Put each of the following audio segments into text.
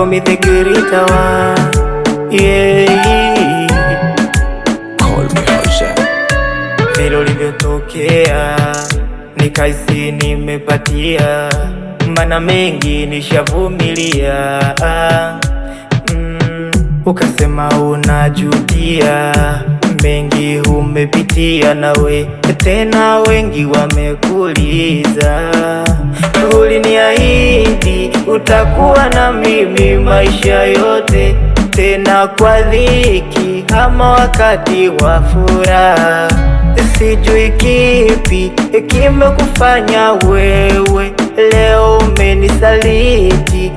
call me the greater one, yeah. Call me Jose. Vile ulivyotokea nikaisi nimepatia, mana mengi nishavumilia. Ukasema unajutia, mengi umepitia nawe, tena wengi wamekuliza. Uliniahidi utakuwa na mimi maisha yote, tena kwa dhiki ama wakati wa furaha. Sijui kipi kimekufanya wewe leo umenisaliti,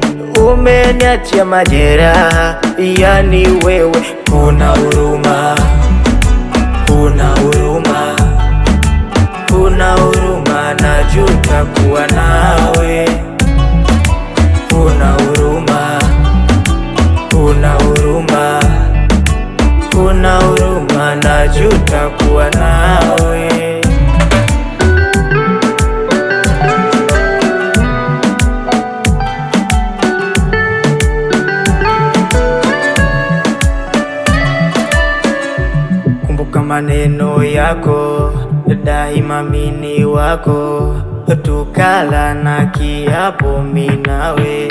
umeniachia majeraha. Yani wewe huna huruma, huna huruma, huna huruma, najuta kuwa nawe. Huna huruma, huna huruma, huna huruma, najuta kuwa nawe. Kumbuka maneno yako, daima mini wako, tukala na kiapo mimi nawe.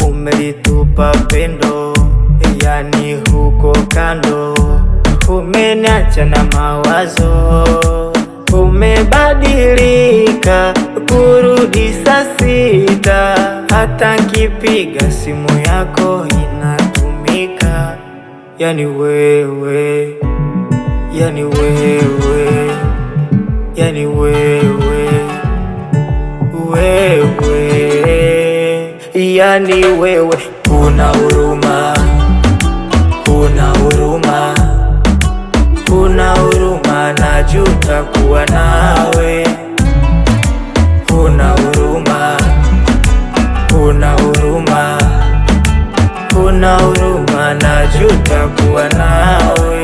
Umelitupa pendo, yani huko kando, umeniacha na mawazo. Umebadilika kurudi saa sita, hata nkipiga simu yako inatumika. Yani wewe, yani wewe, yani wewe, yani wewe huna huruma, huna huruma, huna huruma, najuta kuwa nawe. Huna huruma, huna huruma, huna huruma, najuta kuwa nawe.